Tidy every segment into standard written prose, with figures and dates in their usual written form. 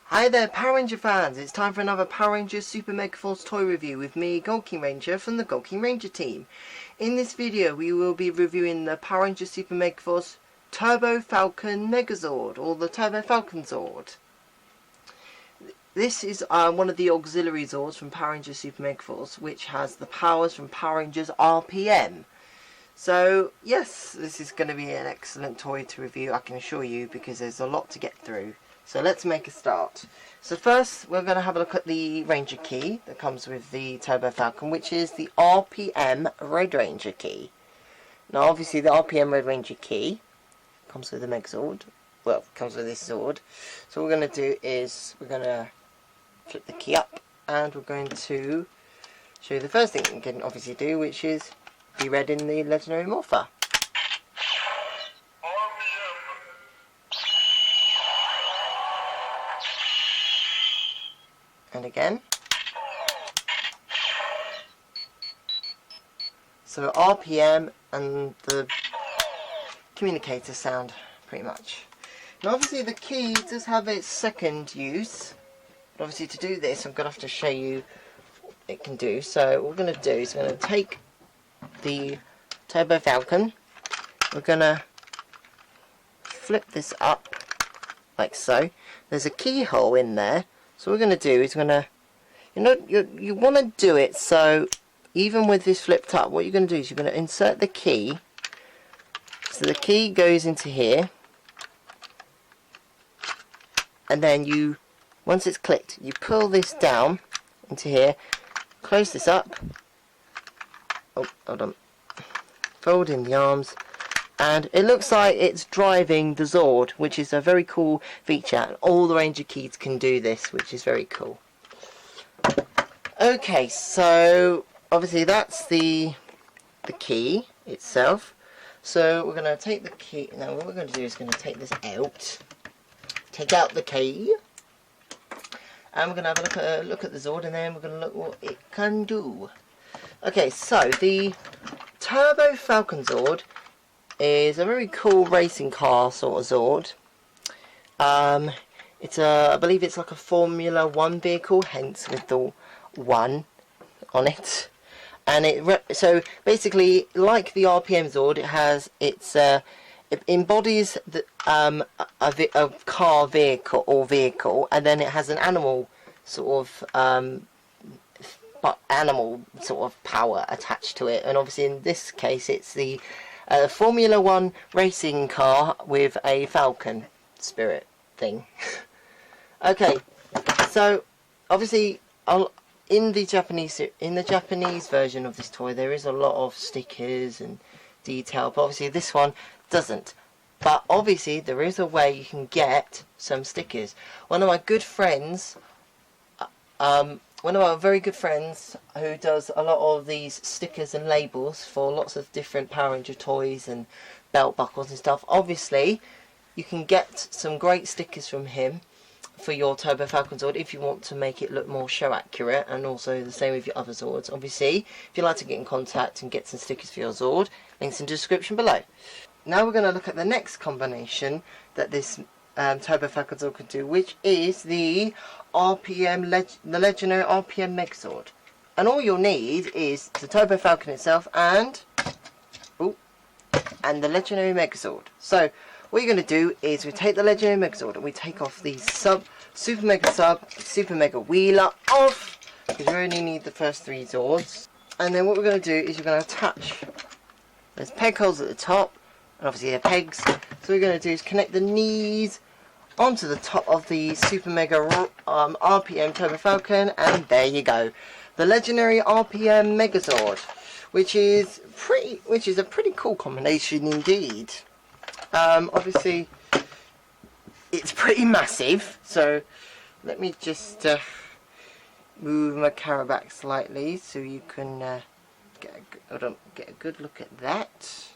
Hi there Power Ranger fans, it's time for another Power Ranger Super MegaForce toy review with me, GoldKingRanger from the GoldKingRanger team. In this video we will be reviewing the Power Ranger Super MegaForce Turbo Falcon Megazord, or the Turbo Falcon Zord. This is one of the auxiliary Zords from Power Ranger Super MegaForce, which has the powers from Power Rangers RPM. So yes, this is going to be an excellent toy to review, I can assure you, because there's a lot to get through. So let's make a start. So first we're going to have a look at the Ranger key that comes with the Turbo Falcon, which is the RPM Red Ranger key. Now obviously the RPM Red Ranger key comes with the Megazord. Well, comes with this Zord. So what we're going to do is we're going to flip the key up and we're going to show you the first thing you can obviously do, which is be read in the legendary morpher. And again. So RPM and the communicator sound pretty much. Now obviously the key does have its second use. But obviously to do this I'm going to have to show you what it can do. So what we're going to do is we're going to take the Turbo Falcon. We're going to flip this up like so. There's a keyhole in there. So what we're going to do is we're going to, you want to do it so even with this flipped up, what you're going to do is you're going to insert the key. So the key goes into here. And then you, once it's clicked, you pull this down into here, close this up. Oh, hold on. Fold in the arms. And it looks like it's driving the Zord, which is a very cool feature. And all the Ranger keys can do this, which is very cool. Okay, so obviously that's the key itself. So we're going to take the key. Now what we're going to do is going to take this out. Take out the key. And we're going to have a look at the Zord, and then we're going to look what it can do. Okay, so the Turbo Falcon Zord is a very cool racing car sort of Zord. It's I believe it's like a Formula 1 vehicle, hence with the 1 on it. And so basically, like the RPM Zord, it embodies the, a car vehicle, and then it has an animal sort of power attached to it. And obviously in this case it's the Formula 1 racing car with a Falcon spirit thing. Okay, so obviously in the Japanese version of this toy there is a lot of stickers and detail, but obviously this one doesn't. But obviously there is a way you can get some stickers. One of my good friends, one of our very good friends who does a lot of these stickers and labels for lots of different Power Ranger toys and belt buckles and stuff. Obviously, you can get some great stickers from him for your Turbo Falcon Zord if you want to make it look more show accurate, and also the same with your other Zords. Obviously, if you'd like to get in contact and get some stickers for your Zord, links in the description below. Now we're going to look at the next combination that this Turbo Falcon Zord could do, which is the the legendary RPM Megazord. And all you'll need is the Turbo Falcon itself and the legendary Megazord. So what you're going to do is we take the legendary Megazord and we take off the Super Mega Wheeler off, because we only need the first 3 Zords. And then what we're going to do is we're going to attach, there's peg holes at the top, and obviously they're pegs. So what we're going to do is connect the knees onto the top of the Super Mega RPM Turbo Falcon, and there you go, the legendary RPM Megazord, which is a pretty cool combination indeed. Obviously it's pretty massive, so let me just move my camera back slightly so you can get a good look at that.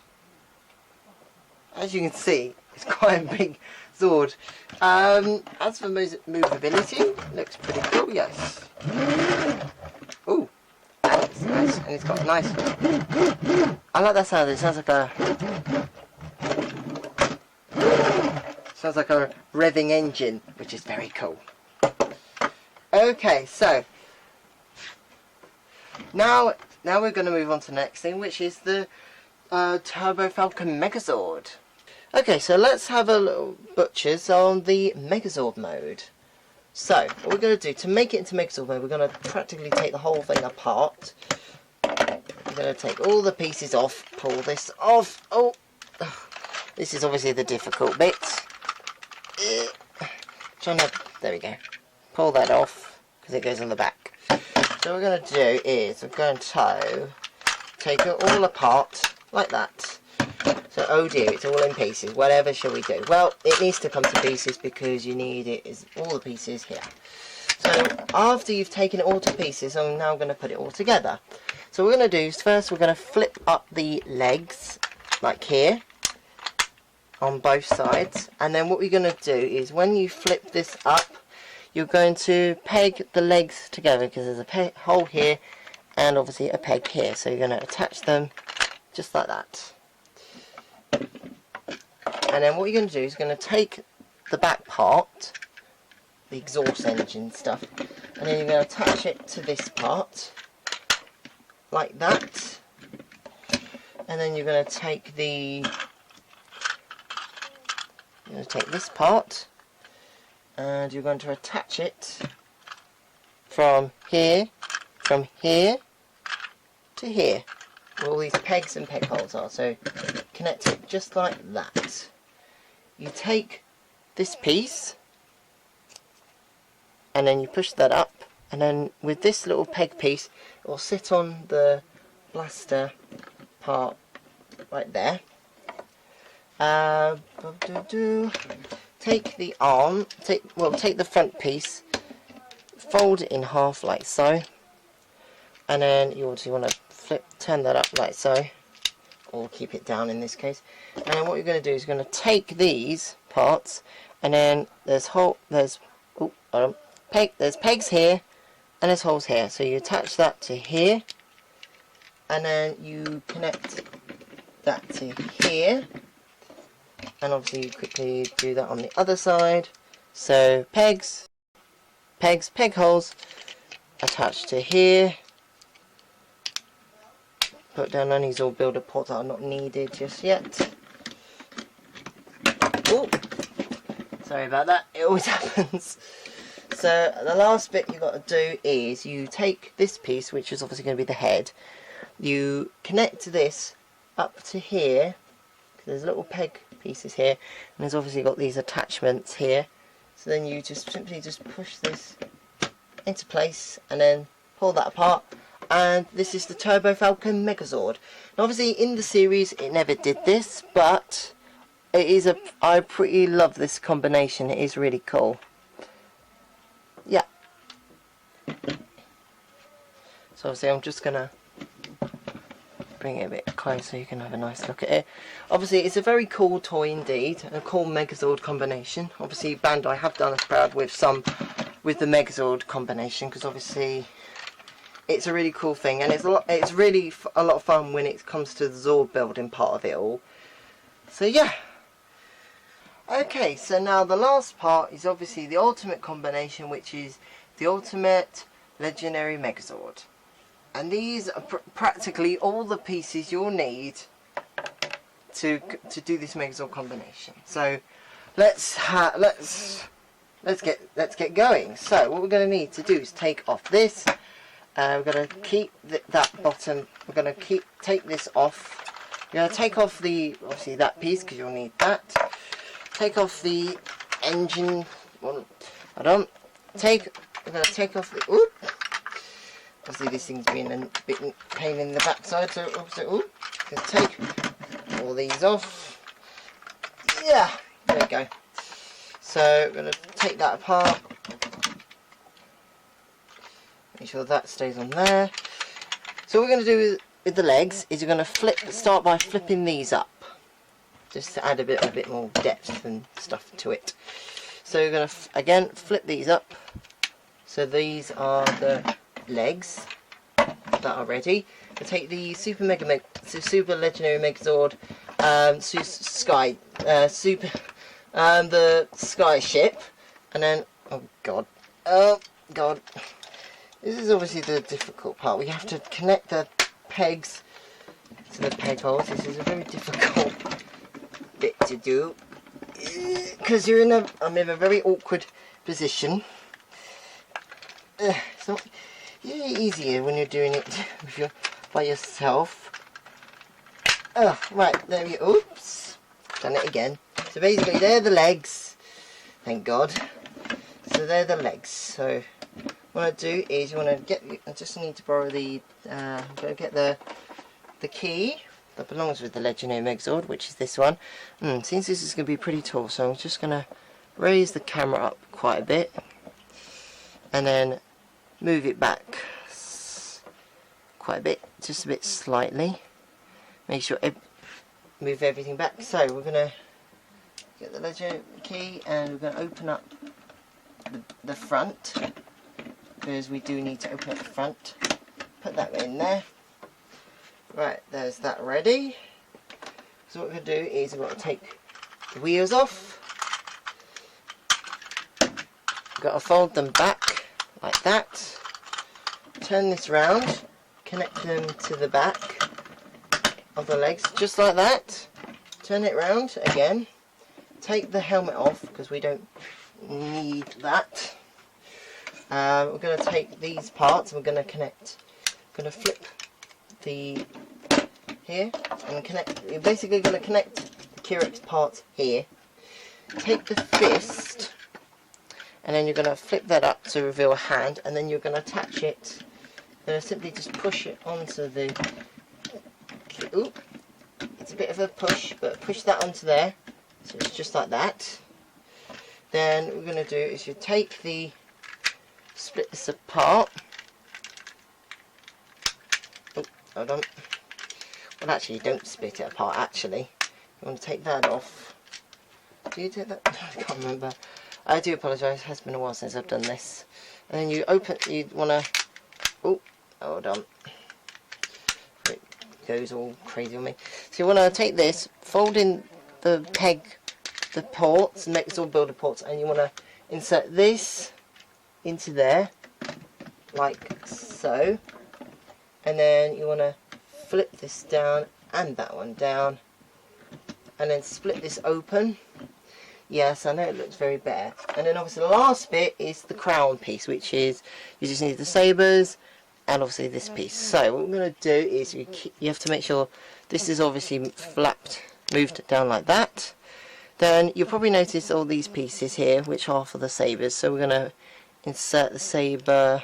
As you can see, it's quite a big Zord. As for movability, looks pretty cool, yes. Ooh, and it's got a nice. I like that sound. It sounds like a Sounds like a revving engine, which is very cool. Okay, so now we're going to move on to the next thing, which is the Turbo Falcon Megazord. Okay, so let's have a little butchers on the Megazord mode. So, what we're going to do, to make it into Megazord mode, we're going to practically take the whole thing apart. We're going to take all the pieces off, pull this off. Oh, this is obviously the difficult bit. There we go. Pull that off, because it goes on the back. So what we're going to do is, we're going to take it all apart, like that. So, oh dear, it's all in pieces. Whatever shall we do? Well, it needs to come to pieces because you need it is all the pieces here. So, after you've taken it all to pieces, I'm now going to put it all together. So, what we're going to do is first we're going to flip up the legs, like here, on both sides. And then what we're going to do is when you flip this up, you're going to peg the legs together because there's a hole here and obviously a peg here. So, you're going to attach them just like that. And then what you're going to do is going to take the back part, the exhaust engine stuff, and then you're going to attach it to this part, like that. And then you're going to take this part, and you're going to attach it from here to here, where all these pegs and peg holes are. So connect it just like that. You take this piece and then you push that up, and then with this little peg piece it will sit on the blaster part right there. Take the arm, take the front piece, fold it in half like so, and then you also want to turn that up like so, or keep it down in this case. And then what you're going to do is you're going to take these parts, and then there's pegs here and there's holes here, so you attach that to here, and then you connect that to here, and obviously you quickly do that on the other side. So peg holes attached to here. Put down any Zord Builder ports that are not needed just yet. Oh, sorry about that, it always happens. So the last bit you've got to do is you take this piece, which is obviously going to be the head, you connect this up to here, there's little peg pieces here, and there's obviously got these attachments here. So then you just simply push this into place and then pull that apart. And this is the Turbo Falcon Megazord. Now obviously in the series it never did this, but it is I pretty love this combination. It is really cool. Yeah. So obviously I'm just gonna bring it a bit closer so you can have a nice look at it. Obviously it's a very cool toy indeed, a cool Megazord combination. Obviously Bandai have done us proud with the Megazord combination, because obviously it's a really cool thing, and it's really a lot of fun when it comes to the Zord building part of it all. So yeah. Okay, so now the last part is obviously the ultimate combination, which is the ultimate legendary Megazord. And these are practically all the pieces you'll need to do this Megazord combination. So let's get going. So what we're going to need to do is take off this. We're going to keep that bottom. We're going to take this off. You're going to take off obviously that piece, because you'll need that. Take off the engine. Well, hold on. We're going to take off the. Ooh. Obviously, this thing's been a bit pain in the backside, so obviously, just take all these off. Yeah, there we go. So we're going to take that apart. Make sure that stays on there. So what we're going to do with the legs is you're going to start by flipping these up, just to add a bit more depth and stuff to it. So you're going to again flip these up. So these are the legs that are ready. We'll take the Super Legendary Megazord the Sky Ship, and then oh god, God. This is obviously the difficult part. We have to connect the pegs to the peg holes. This is a very difficult bit to do because I'm in a very awkward position. It's not usually easier when you're doing it by yourself. Oh, right, there we go. Oops, done it again. So basically, they're the legs. Thank God. So they're the legs. So what I do is I just need to borrow the. I'm going to get the key that belongs with the Legendary Megazord, which is this one. Since this is going to be pretty tall, so I'm just going to raise the camera up quite a bit, and then move it back quite a bit, just a bit slightly. Make sure move everything back. So we're going to get the Legendary key and we're going to open up the front, because we do need to open up the front. Put that in there. Right, there's that ready. So what we're going to do is we've got to take the wheels off. We've got to fold them back like that. Turn this round, connect them to the back of the legs, just like that. Turn it round again. Take the helmet off because we don't need that. We're going to take these parts and we're going to connect. We're going to flip the here and connect. You're basically going to connect the Q-Rex parts here. Take the fist and then you're going to flip that up to reveal a hand, and then you're going to attach it. You're going to simply just push it onto the. Ooh, it's a bit of a push, but push that onto there. So it's just like that. Then what we're going to do is you take split this apart. Oh, hold on. Well, actually, you don't split it apart. Actually, you want to take that off. Do you take that? I can't remember. I do apologise. It has been a while since I've done this. And then you open. You want to. Oh, hold on. It goes all crazy on me. So you want to take this, fold in the peg, the ports, Megazord Builder ports, and you want to insert this into there, like so. And then you want to flip this down and that one down, and then split this open. Yes, I know it looks very bare. And then obviously the last bit is the crown piece, which is you just need the sabers and obviously this piece. So what we're going to do is you have to make sure this is obviously flapped, moved down like that. Then you'll probably notice all these pieces here, which are for the sabers. So we're going to insert the saber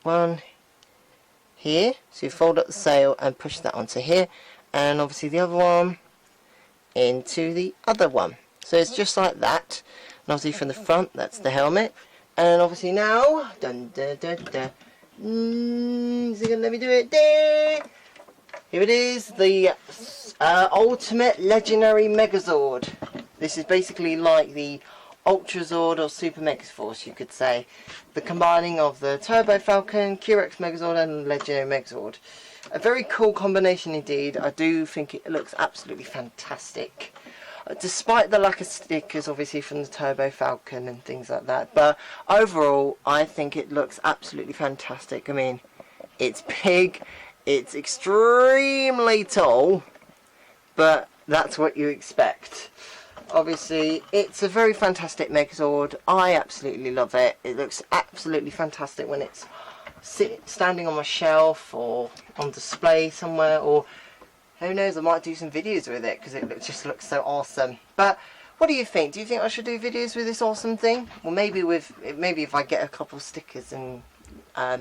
one here. So you fold up the sail and push that onto here, and obviously the other one into the other one. So it's just like that. And obviously from the front, that's the helmet. And obviously now, dun dun dun dun. Is it gonna let me do it? Here it is, the ultimate legendary Megazord. This is basically like the Ultra Zord or Super MegaForce, you could say. The combining of the Turbo Falcon, Q-Rex Megazord and Legendary Megazord. A very cool combination indeed. I do think it looks absolutely fantastic. Despite the lack of stickers obviously from the Turbo Falcon and things like that. But overall, I think it looks absolutely fantastic. I mean, it's big, it's extremely tall, but that's what you expect. Obviously, it's a very fantastic Megazord. I absolutely love it. It looks absolutely fantastic when it's standing on my shelf or on display somewhere, or who knows, I might do some videos with it because it just looks so awesome. But what do you think? Do you think I should do videos with this awesome thing? Well, maybe if I get a couple of stickers and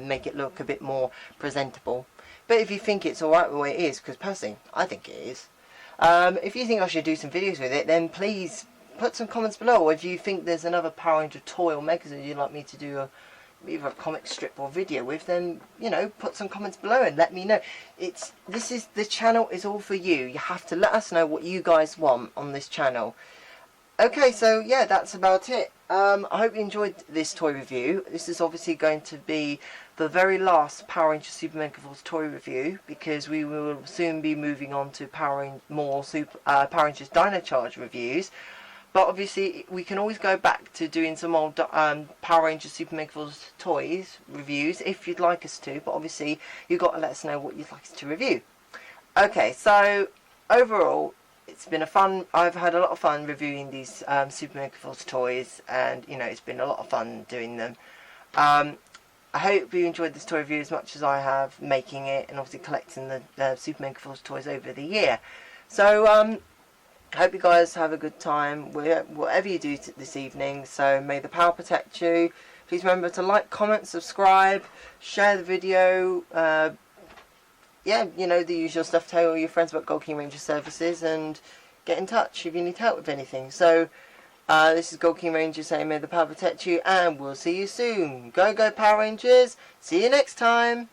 make it look a bit more presentable. But if you think it's alright the way it is, because personally I think it is. If you think I should do some videos with it, then please put some comments below. Or if you think there's another Power Ranger toy or Megazord you'd like me to do either a comic strip or video with, then, you know, put some comments below and let me know. The channel is all for you. You have to let us know what you guys want on this channel. Okay, so yeah, that's about it. I hope you enjoyed this toy review. This is obviously going to be the very last Power Ranger Super MegaForce toy review, because we will soon be moving on to Power Rangers Dino Charge reviews. But obviously, we can always go back to doing some old Power Rangers Super MegaForce toys reviews if you'd like us to. But obviously, you've got to let us know what you'd like us to review. Okay, so overall, it's been I've had a lot of fun reviewing these Super MegaForce toys, and you know, it's been a lot of fun doing them. I hope you enjoyed this toy review as much as I have making it, and obviously collecting the Super MegaForce toys over the year. So I hope you guys have a good time whatever you do this evening. So may the power protect you. Please remember to like, comment, subscribe, share the video. Yeah, you know, the usual stuff. Tell all your friends about GoldKingRanger services, and get in touch if you need help with anything. So this is GoldKingRanger saying may the power protect you, and we'll see you soon. Go Power Rangers. See you next time.